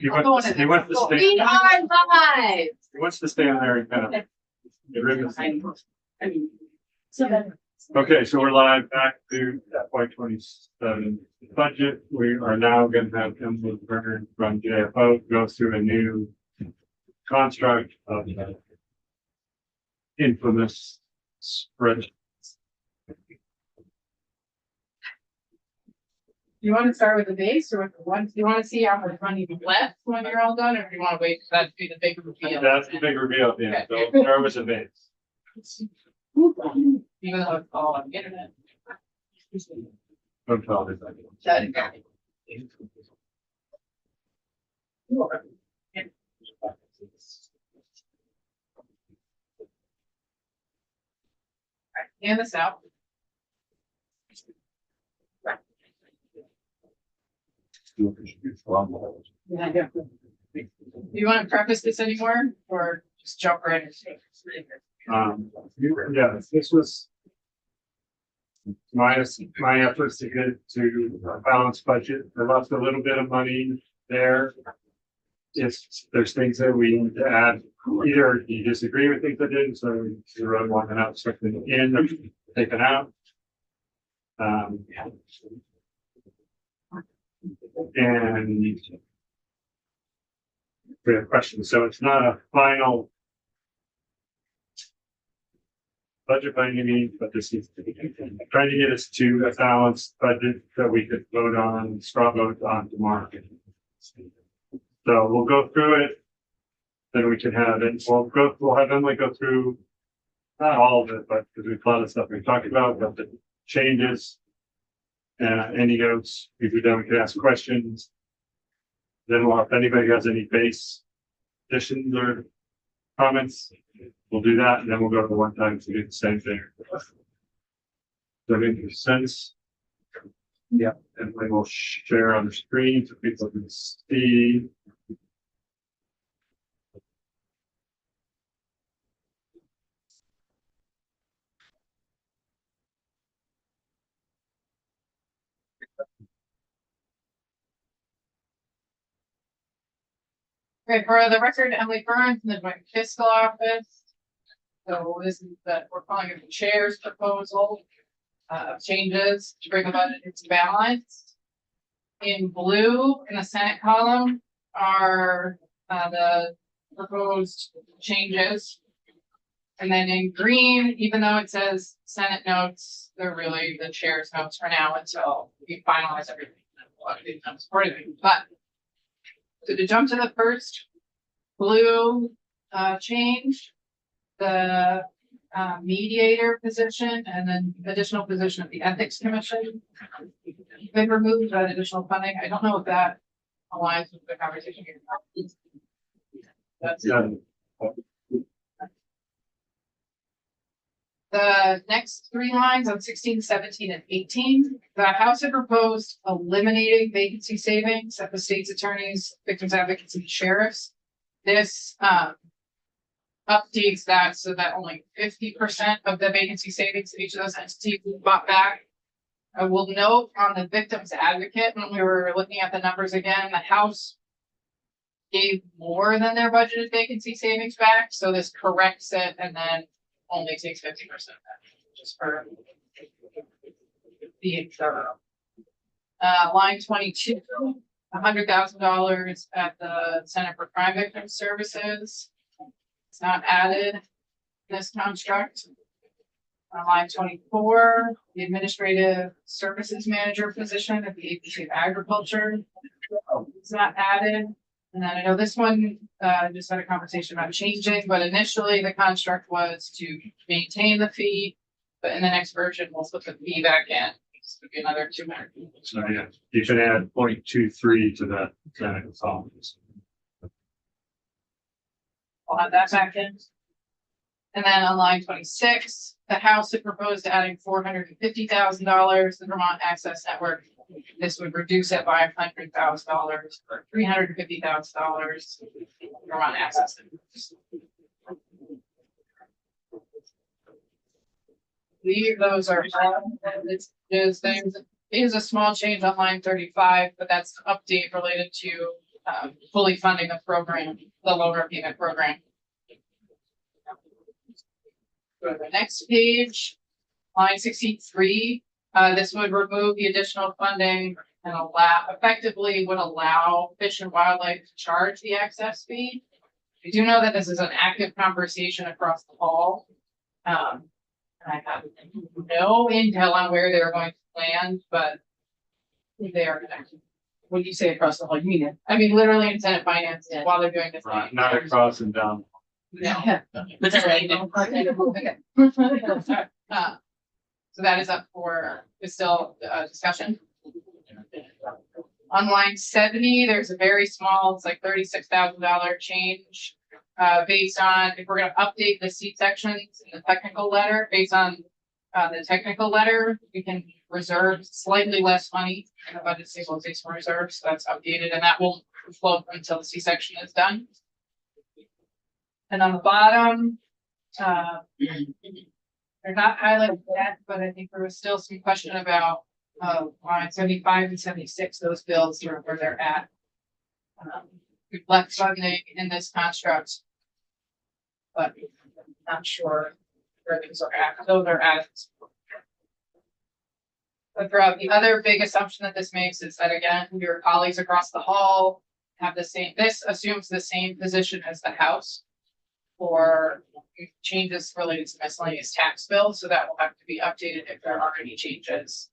He wants to stay. We are live. He wants to stay on there and kind of get rid of it. Okay, so we're live back to FY27 budget. We are now going to have Emily Bernard from JFO go through a new construct of the infamous spreadsheet. You want to start with the base or with the one? Do you want to see how much money is left when you're all done, or do you want to wait for that to be the big reveal? That's the big reveal at the end. So we'll start with the base. Even though it's all on the internet. Don't tell me that. Hand this out. Yeah, yeah. Do you want to preface this anymore, or just jump right into it? Yeah, this was my efforts to get it to a balanced budget. I left a little bit of money there. If there's things that we need to add, either you disagree with things I did, so you really want to have something in or taken out. And we have questions. So it's not a final budget by any means, but this is trying to get us to a balanced budget that we could vote on, straw vote on tomorrow. So we'll go through it, then we can have it. We'll have Emily go through not all of it, but because we've a lot of stuff we talked about, but the changes. Any notes, if we're done, we can ask questions. Then we'll, if anybody has any base additions or comments, we'll do that, and then we'll go to the one time to do the same thing. Does that make sense? Yeah, and we will share on the screen so people can see. Okay, for the record, Emily Burns in the Joint Fiscal Office. So this is that we're calling it the chair's proposal of changes to bring the budget into balance. In blue, in the Senate column, are the proposed changes. And then in green, even though it says Senate notes, they're really the chair's notes for now until we finalize everything. But so to jump to the first blue change, the mediator position and then additional position of the ethics commission been removed, that additional funding. I don't know if that aligns with the conversation here. That's the next three lines on 16, 17, and 18. The House had proposed eliminating vacancy savings at the state's attorneys, victims advocates, and sheriffs. This updates that so that only 50% of the vacancy savings of each of those entities is bought back. I will note on the victims advocate, when we were looking at the numbers again, the House gave more than their budgeted vacancy savings back. So this corrects it and then only takes 50% back, just for being thorough. Line 22, $100,000 at the Center for Crime Victim Services. It's not added in this construct. On line 24, the Administrative Services Manager position at the Agency of Agriculture. It's not added. And then I know this one just had a conversation about changing, but initially the construct was to maintain the fee, but in the next version, we'll put the fee back in. This would be another 200. So yeah, you can add 0.23 to that Senate office. I'll add that back in. And then on line 26, the House had proposed adding $450,000 to the Vermont Access Network. This would reduce it by $100,000 or $350,000 Vermont Access Networks. Those are all things. It is a small change on line 35, but that's an update related to fully funding the program, the loan repayment program. Go to the next page, line 63. This would remove the additional funding and effectively would allow Fish and Wildlife to charge the access fee. We do know that this is an active conversation across the hall. I have no intel on where they're going to land, but they are connected. When you say across the hall, you mean it? I mean, literally in Senate Finance Yeah. while they're doing this. Right, not across and down. No. But that's right. So that is up for, is still discussion. On line 70, there's a very small, it's like $36,000 change. Based on, if we're gonna update the seat sections in the technical letter, based on the technical letter, we can reserve slightly less money in the budget stabilization reserve, so that's updated, and that will flow until the C-section is done. And on the bottom, they're not highlighted yet, but I think there was still some question about line 75 and 76, those bills are where they're at. We've left funding in this construct, but not sure where those are at. Those are at. But throughout, the other big assumption that this makes is that, again, your colleagues across the hall have the same, this assumes the same position as the House for changes related to miscellaneous tax bills, so that will have to be updated if there are any changes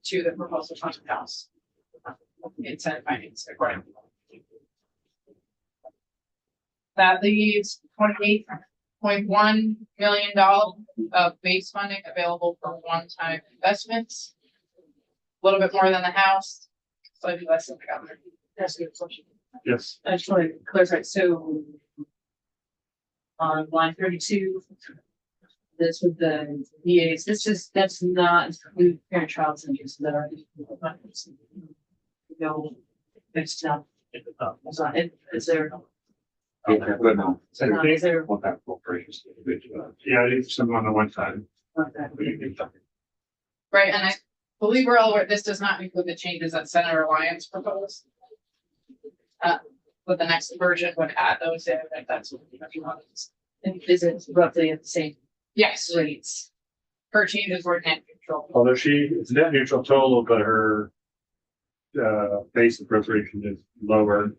to the proposal from the House. In Senate Finance, according. That leaves $28.1 million of base funding available for one-time investments. A little bit more than the House, slightly less than the governor. That's a good question. Yes, I just want to clarify, so on line 32, this with the VAs, that's not include parent child centers that are. No, it's not. It's not, is there? Is there? yeah, it's some on the one time. Right, and I believe we're all aware, this does not include the changes that Senator Lyons proposed. But the next version would add those in, if that's what you want. And is it roughly at the same Yes, rates? her changes were net neutral. Although it's net neutral total, but her base appropriation is lower.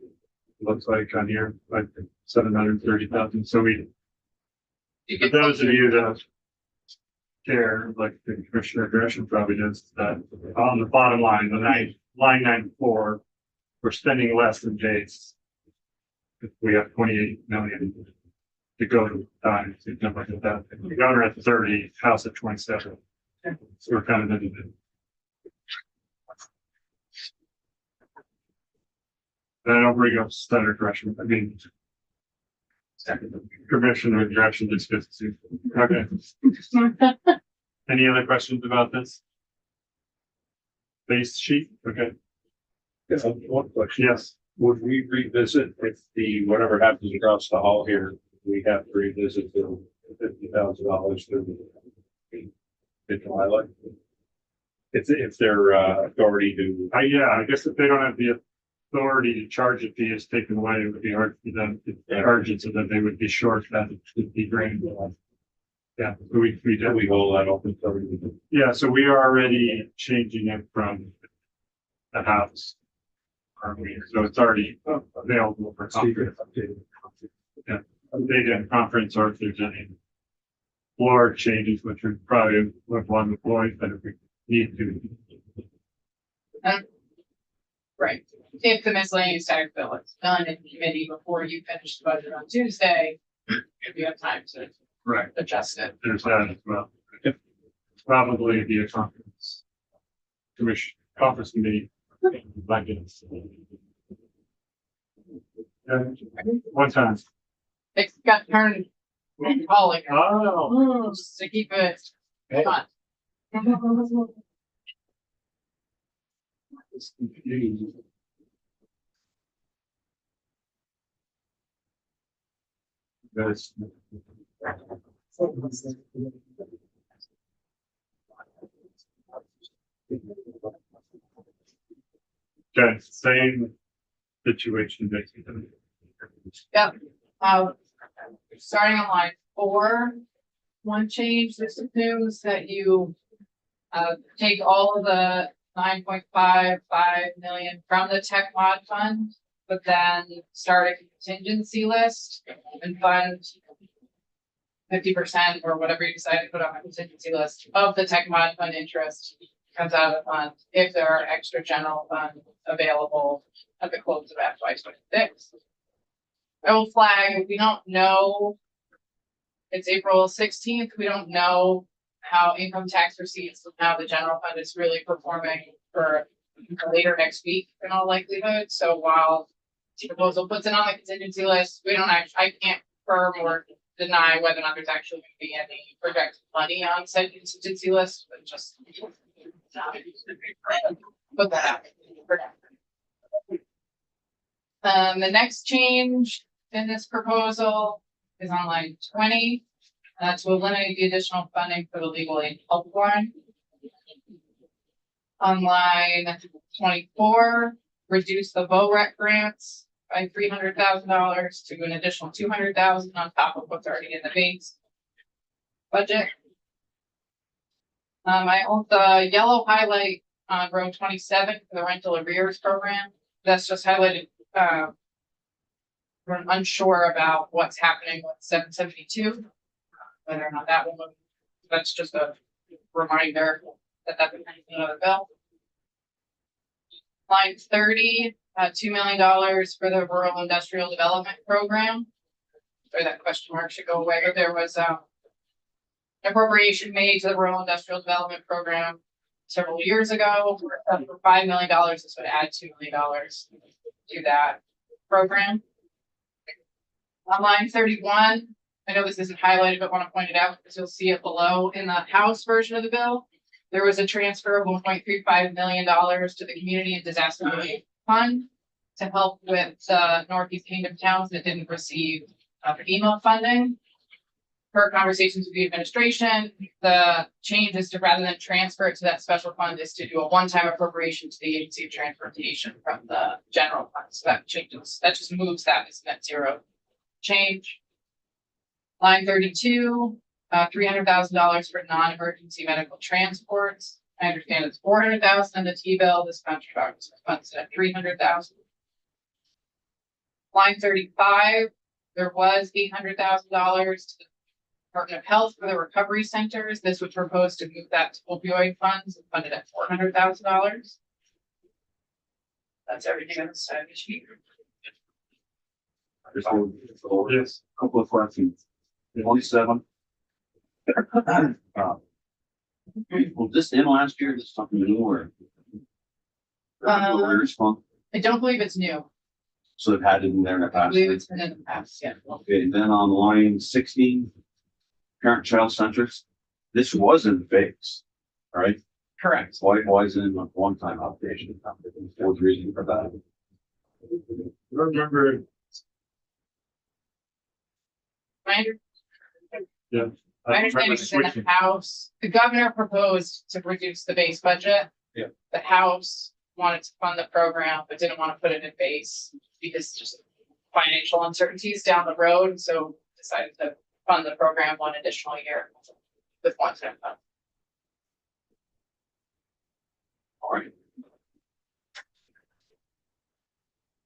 Looks like on here, like 730,000. So for those of you that care, like the Commissioner Gresham probably does, that on the bottom line, line 94, we're spending less than base. We have 28 million to go to time, so number like that. The governor at 30, House at 27. So we're kind of in the. I don't bring up Senator Gresham. I mean, Commissioner Gresham is good to see. Okay. Any other questions about this? Base sheet? Okay. Yeah, one question. Yes. Would we revisit if whatever happens across the hall here, we have to revisit the $50,000 to the highlight? If their authority to. Yeah, I guess if they don't have the authority to charge a fee is taken away, it would be hard for them to charge it so that they would be short that would be great. Yeah, we do. We hold that open. Yeah, so we are already changing it from the House. So it's already available for conference. Yeah, update in conference, or if there's any floor changes, which would probably would want to avoid, but if we need to. Right, if the miscellaneous tax bill is done in committee before you finish the budget on Tuesday, if you have time to Right. adjust it. There's that as well. Probably be a conference. Conference committee. Budget. One time. It got turned calling Oh. just to keep it fun. That's. Okay, same situation, basically. Yep. Starting on line 4, one change, this assumes that you take all of the 9.55 million from the tech mod fund, but then start a contingency list and fund 50% or whatever you decide to put on a contingency list of the tech mod fund interest comes out of the fund if there are extra general funds available at the close of FY 26. I will flag, we don't know. It's April 16th. We don't know how income tax receipts and how the general fund is really performing for later next week in all likelihood. So while the proposal puts it on the contingency list, we don't actually, I can't confirm or deny whether or not there's actually going to be any projected money on said contingency list, but just put that out for now. The next change in this proposal is on line 20, to eliminate the additional funding for the legal aid helpline. On line 24, reduce the VOREC grants by $300,000 to an additional $200,000 on top of what's already in the base budget. I own the yellow highlight on row 27 for the rental arrears program. That's just highlighted. We're unsure about what's happening with 772, whether or not that will move. That's just a reminder that that depends on another bill. Line 30, $2 million for the rural industrial development program. Sorry, that question mark should go away. There was an appropriation made to the rural industrial development program several years ago for $5 million. This would add $2 million to that program. On line 31, I know this isn't highlighted, but want to point it out because you'll see it below in the House version of the bill. There was a transfer of $1.35 million to the Community and Disaster Relief Fund to help with Northeast Kingdom towns that didn't receive FEMA funding. Per conversations with the administration, the change is to, rather than transfer it to that special fund, is to do a one-time appropriation to the Agency of Transportation from the general fund. So that changes, that just moves that as net zero change. Line 32, $300,000 for non-emergency medical transports. I understand it's $400,000 in the T-bill. This contract funds at $300,000. Line 35, there was $800,000 to the Department of Health for the recovery centers. This would propose to move that to opioid funds and fund it at $400,000. That's everything on the side of the sheet. Yes. Couple of questions. 27. Was this in last year? Is this something new or? I don't believe it's new. So they've had it in there in the I past. believe it's been in the past, yeah. Okay, then on line 16, parent child centers, this was in the base, right? Correct. Why is it in a one-time updation? What's the reason for that? Remember, yeah. My understanding is in the House, the governor proposed to reduce the base budget. Yeah. The House wanted to fund the program, but didn't want to put it in base because just financial uncertainties down the road. So decided to fund the program one additional year with one time fund. All right.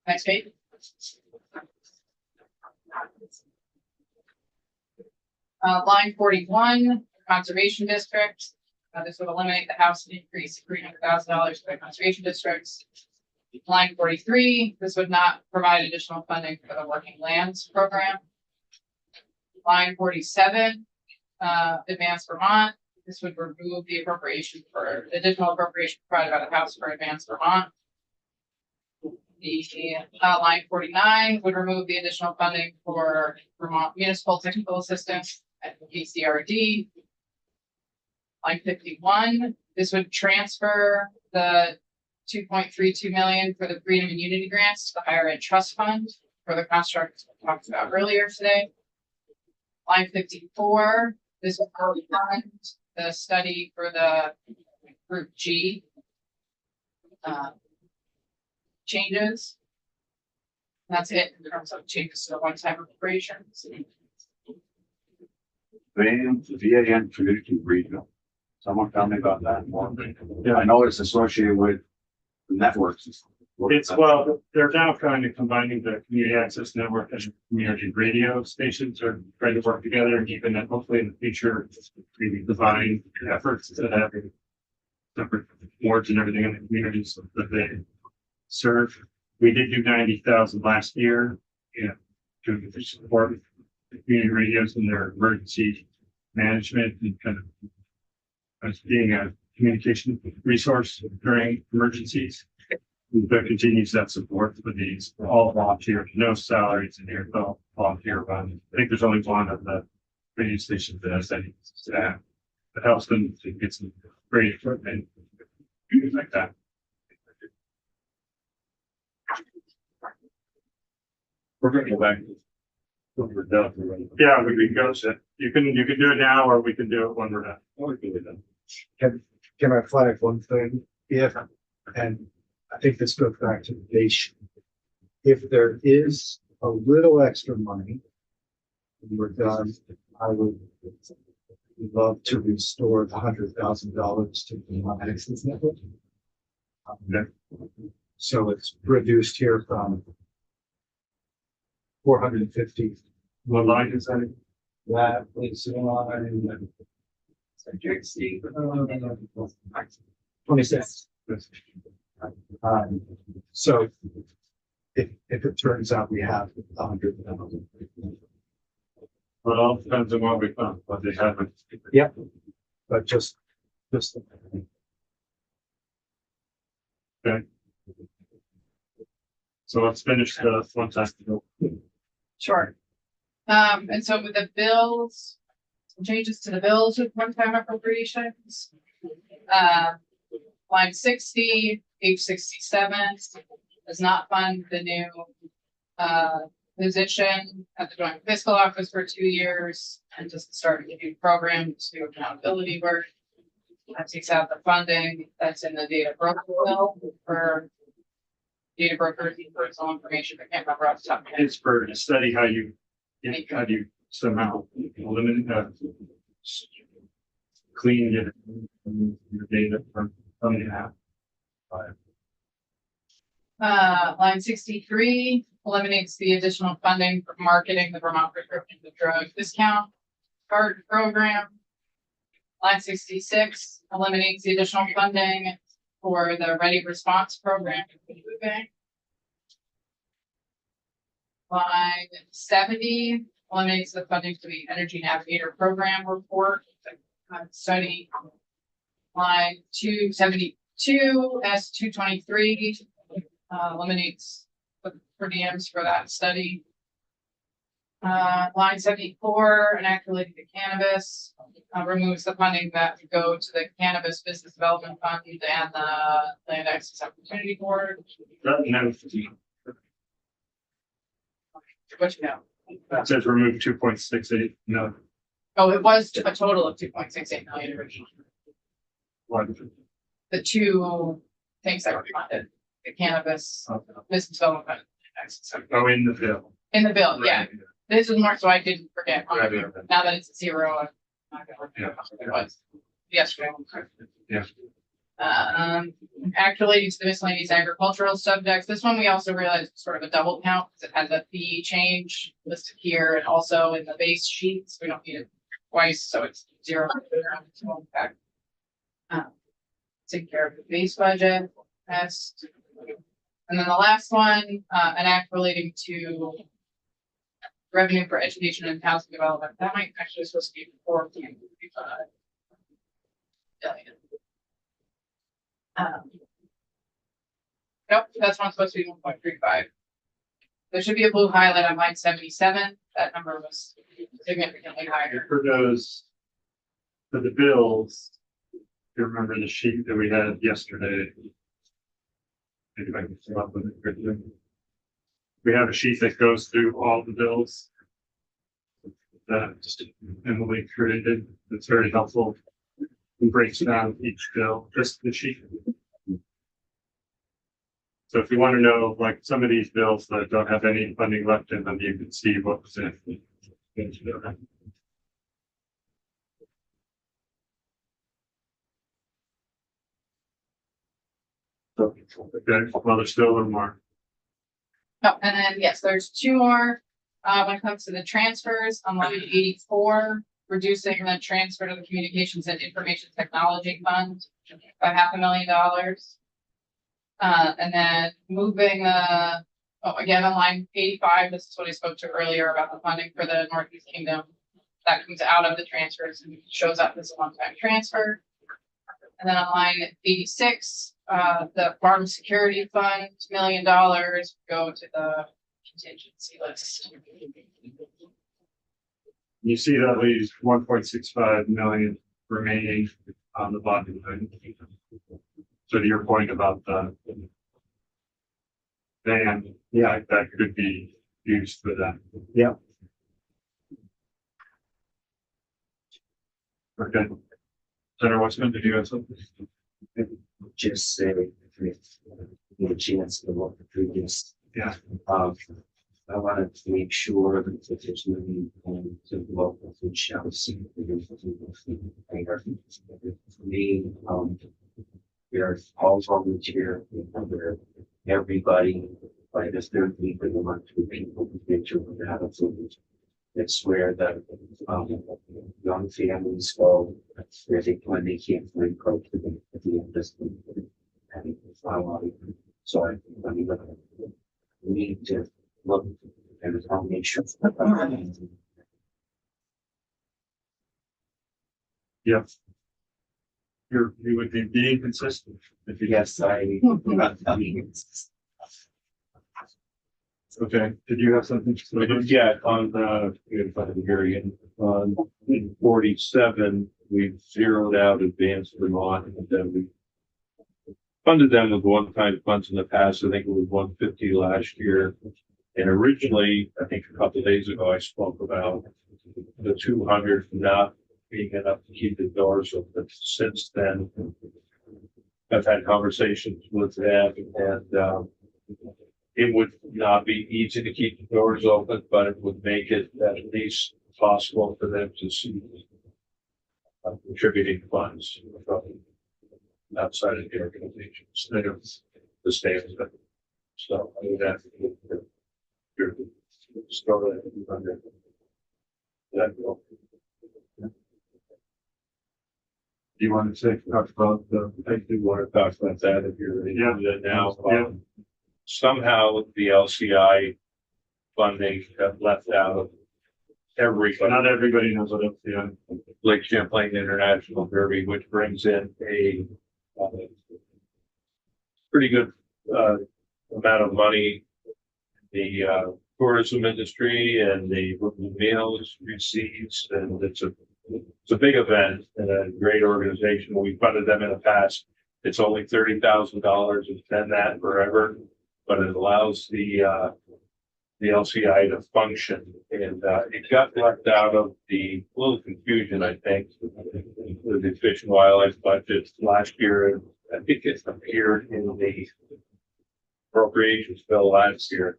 Next page. Line 41, conservation district. This would eliminate the House and increase $300,000 for the conservation districts. Line 43, this would not provide additional funding for the working lands program. Line 47, Advanced Vermont. This would remove the appropriation for additional appropriation provided by the House for Advanced Vermont. The line 49 would remove the additional funding for Vermont Municipal Technical Assistance at VCRD. Line 51, this would transfer the $2.32 million for the Freedom and Unity grants to the Higher Ed Trust Fund for the construct we talked about earlier today. Line 54, this would fund the study for the Group G changes. That's it in terms of changes to the one-time appropriations. the VA and community regional. Someone tell me about that more. Yeah. I know it's associated with the networks. It's, well, they're now kind of combining the community access network and community radio stations are trying to work together and even hopefully in the future, maybe design efforts to have separate wards and everything in the communities that they serve. We did do 90,000 last year, to support the community radios and their emergency management and kind of as being a communication resource during emergencies. That continues that support for these, all volunteer, no salaries in here, all volunteer run. I think there's only one of the radio stations that has any staff that helps them to get some great equipment, things like that. We're gonna go back. We're done. Yeah, we can go, so you can do it now, or we can do it when we're done. We're done. Can I flag one thing? If, and I think this goes back to the base sheet. If there is a little extra money, when we're done, I would love to restore the $100,000 to the access network. So it's reduced here from 450. What line is that? That is on 26. So if it turns out we have 100,000. Well, it all depends on what we found, what they haven't. Yep. But just. Okay. So let's finish the one time. Sure. And so with the bills, some changes to the bills with one-time appropriations. Line 60, page 67 does not fund the new position at the joint fiscal office for 2 years and just start a new program to do accountability work. That takes out the funding that's in the data broker bill for data brokers and personal information. I can't remember off the top of my head. It's for to study how you somehow eliminate clean your data from the app. Line 63 eliminates the additional funding for marketing the Vermont prescription drug discount card program. Line 66 eliminates the additional funding for the Ready Response program. Line 70 eliminates the funding for the Energy Navigator program report study. Line 272 S223 eliminates the per diems for that study. Line 74, and actually related to cannabis, removes the funding that would go to the Cannabis Business Development Fund and the Land Access Opportunity Board. What you know? It says remove 2.68. No. Oh, it was a total of 2.68 million originally. What? The two things that were funded, the Cannabis Business Development Fund. And Access Opportunity. Oh, in the bill. In the bill, yeah. This is more so I didn't forget. Right. Now that it's 0, I'm not gonna work out how it was yesterday. Yeah. Act related to the miscellaneous agricultural subjects. This one we also realized was sort of a double count because it had the fee change listed here and also in the base sheets. We don't need it twice, so it's 0. Take care of the base budget. Test. And then the last one, an act relating to revenue for education and housing development. That might actually supposed to be 14.55 billion. Nope, that's not supposed to be 1.35. There should be a blue highlight on line 77. That number was significantly higher. For those, for the bills, you remember the sheet that we had yesterday? Maybe I can come up with it quickly. We have a sheet that goes through all the bills that Emily created. It's very helpful. It breaks down each bill, just the sheet. So if you want to know, like, some of these bills that don't have any funding left in them, you can see what was in. Okay, well, there's still a little more. Oh, and then, yes, there's two more, when it comes to the transfers, on line 84, reducing the transfer to the Communications and Information Technology Fund by $500,000. And then moving, again, on line 85, this is what I spoke to earlier about the funding for the Northeast Kingdom. That comes out of the transfers and shows up as a one-time transfer. And then on line 86, the Farm Security Fund, $1 million go to the contingency list. You see that leaves 1.65 million remaining on the bottom line. So to your point about the van, yeah, that could be used for that. Yeah. Okay. Senator Westman, did you have something? Just say, if you get a chance to look at the previous. Yeah. I wanted to make sure that if there's moving to the local food shelves. For me, we are all volunteer, where everybody, by this third week of the month, people to make sure we have a food. It's where the young families go, where they, when they can't find coke at the end of this week. And so I mean, we need to look and I'll make sure. Yep. You would be being consistent. If you Yes, I mean, Okay, did you have something? Yeah, on if I can hear you, on 47, we've zeroed out Advanced Vermont, and then we funded them with one-time funds in the past. I think it was 150 last year. And originally, I think a couple of days ago, I spoke about the 200 not being enough to keep the doors open. Since then, I've had conversations with them, and it would not be easy to keep the doors open, but it would make it at least possible for them to see contributing funds from outside of the organization, instead of the state. So I would have to start under that. Do you want to say, talk about the, I do want to talk about that if you're ready to do that now. Yeah. Somehow the LCI funding got left out of everybody. not everybody knows what FCI. Lake Champlain International Derby, which brings in a pretty good amount of money. The tourism industry and the meals receives, and it's a big event and a great organization. We funded them in the past. It's only $30,000. It's been that forever, but it allows the LCI to function, and it got left out of the little confusion, I think, with the Fish and Wildlife budget last year. I think it appeared in the appropriations bill last year,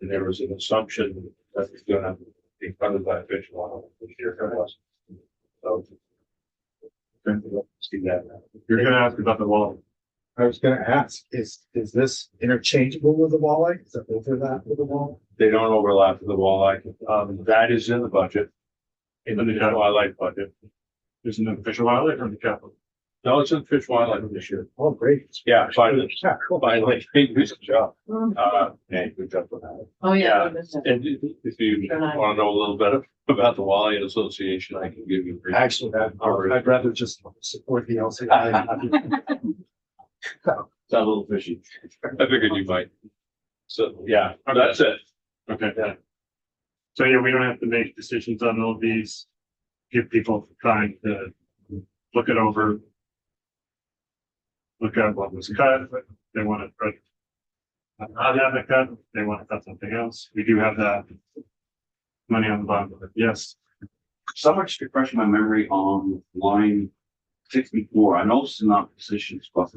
and there was an assumption that it's going to be funded by Fish and Wildlife this year. It wasn't. So, see that. You're gonna ask about the wall. I was gonna ask, is this interchangeable with the walleye? Is that overlap with the walleye? They don't overlap with the walleye. That is in the budget, in the In the capital. wildlife budget. There's an official wildlife from the capital. No, it's in fish wildlife this year. Oh, great. Yeah, finally, Yeah, cool. finally, good job. Hey, good job for that. Oh, yeah. And if you want to know a little bit about the Walleye Association, I can give you. a brief- Actually, I'd rather just support the LCI. It's a little fishy. I figured you might. So, yeah, that's it. Okay. Yeah. So yeah, we don't have to make decisions on all of these. Give people time to look it over. Look at what was cut, if they want to not have it cut, if they want to cut something else. We do have that money on the bottom of it. Yes. Someone just refresh my memory on line 64. I know it's not positions, but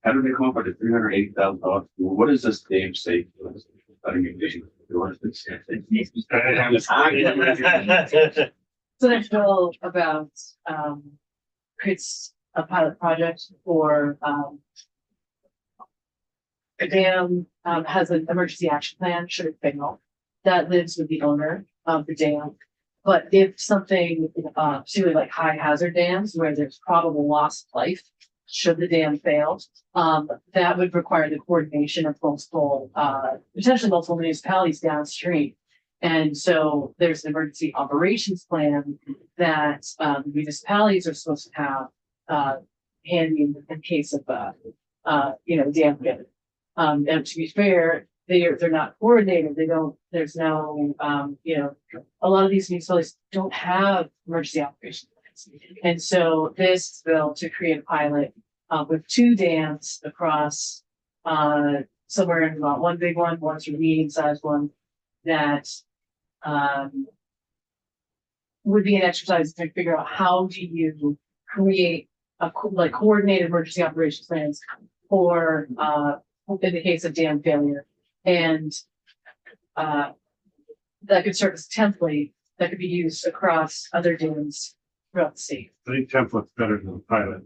How did they come up with the $380,000? What is this damn safe? I don't even know what it is. So there's bill about, creates a pilot project for, a dam, has an emergency action plan, should it fail, that lives with the owner of the dam. But if something, particularly like high hazard dams where there's probable loss of life, should the dam fail, that would require the coordination of multiple, potentially multiple municipalities downstream. And so there's an emergency operations plan that, municipalities are supposed to have, handy in case of, dam failure. And to be fair, they're not coordinated. They don't, there's no, a lot of these municipalities don't have emergency operations plans. And so this is built to create a pilot, with 2 dams across, somewhere in about one big one sort of medium sized one that, would be an exercise to figure out how do you create coordinated emergency operations plans for, in the case of dam failure. And that could serve as a template that could be used across other dams throughout the state. I think template's better than the pilot,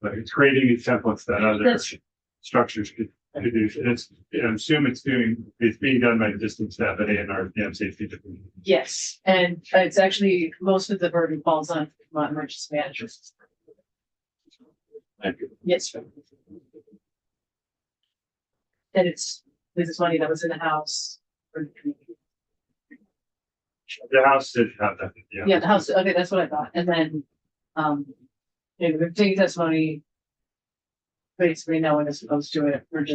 but it's creating these templates that other That's- structures could do. I assume it's being done by existing staff at A&R Dam Safety Division. Yes, and it's actually, most of the burden falls on emergency managers. Thank you. Yes. Sir. And this is money that was in the house. The house did have that, yeah. Yeah, the house, okay, that's what I thought, and then, we're taking testimony. Basically, no one is supposed to it, we're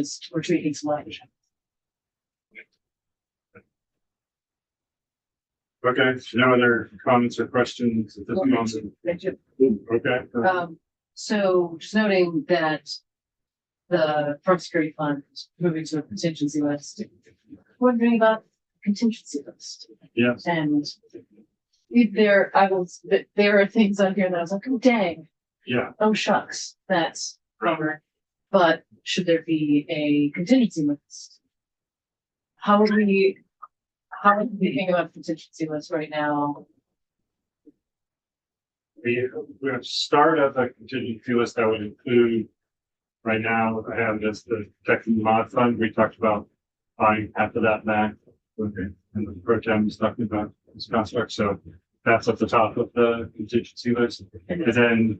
tweaking some language. Okay, no other comments or questions at this moment? Thank you. Okay. So just noting that the farm security fund is moving to a contingency list. Wondering about contingency list. Yes, And there are things on here that I was like, oh dang, yeah, oh shucks, that's bummer. But should there be a contingency list? How are we thinking about contingency list right now? we have started a contingency list that would include, right now, I have just the Texas mod fund, we talked about buying half of that back. Okay, and the pro tem is talking about this construct, so that's at the top of the contingency list. And then,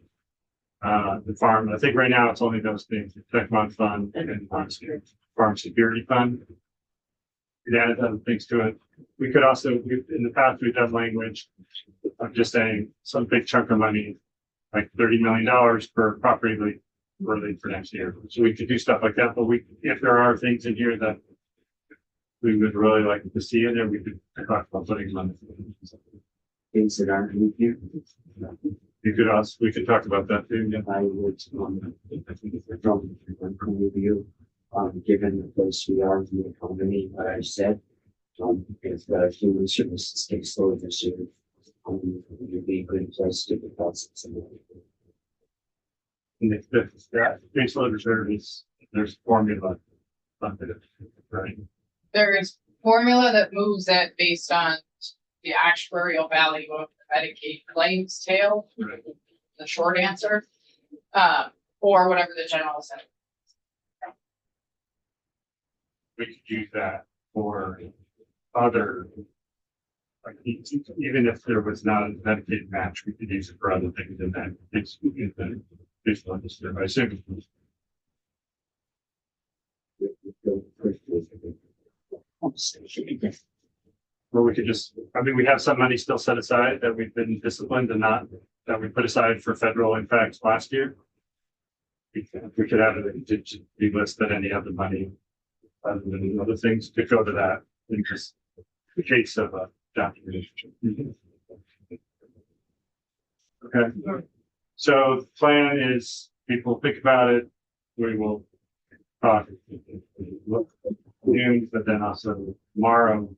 the farm, I think right now it's only those things, the Tech mod fund and farm security fund. It added other things to it. We could also, in the past, we've done language. I'm just saying some big chunk of money, like $30 million per property really for next year. So we could do stuff like that, but if there are things in here that we would really like to see in there, we could talk about putting money. Things that aren't in here. We could talk about that too. Yeah. I would, from one point of view, given the place we are in the economy, what I said, if human services get slow this year, it would be a good place to deposit some money. And if that baseload reserve is, there's formula. Right. There is formula that moves that based on the actuarial value of the Medicaid claims tail, Right. the short answer, or whatever the general said. We could use that for other, like, even if there was not a Medicaid match, we could use it for other things than that. It's based on this, I assume. Or we could just, we have some money still set aside that we've been disciplined and not, that we put aside for federal impacts last year. We could have a contingency list that any other money, other than other things, to go to that in just the case of a documentation. Okay, so the plan is, people think about it, we will talk, look, but then also tomorrow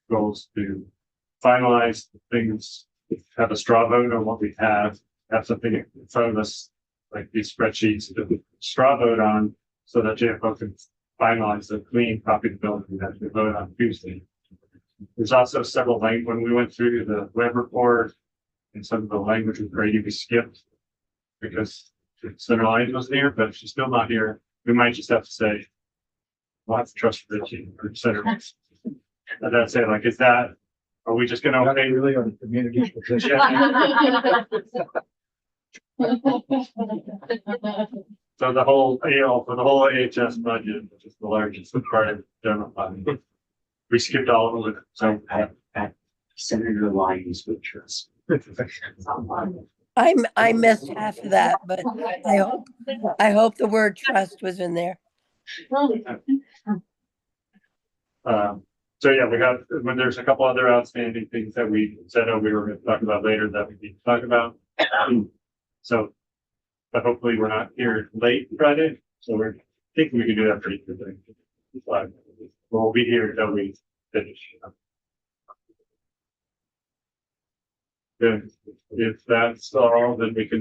goals to finalize things, have a straw vote on what we have something in front of us like these spreadsheets to straw vote on so that JFO can finalize the clean copy of the bill that we vote on Tuesday. There's also several when we went through the web report and some of the language with Brady, we skipped because Senator Lyons wasn't here, but if she's still not here, we might just have to say, we'll have to trust Richie or Senator. And that's it, like, are we just gonna? Not really on communication position. So the whole, for the whole AHS budget, which is the largest part of general fund, we skipped all of it. So At Senator Lyons would trust. I missed half of that, but I hope the word trust was in there. So yeah, when there's a couple other outstanding things that we said, we were going to talk about later that we need to talk about. So, but hopefully we're not here late Friday. So we're thinking we can do that pretty quickly. We'll be here until we finish. Good. If that's all, then we can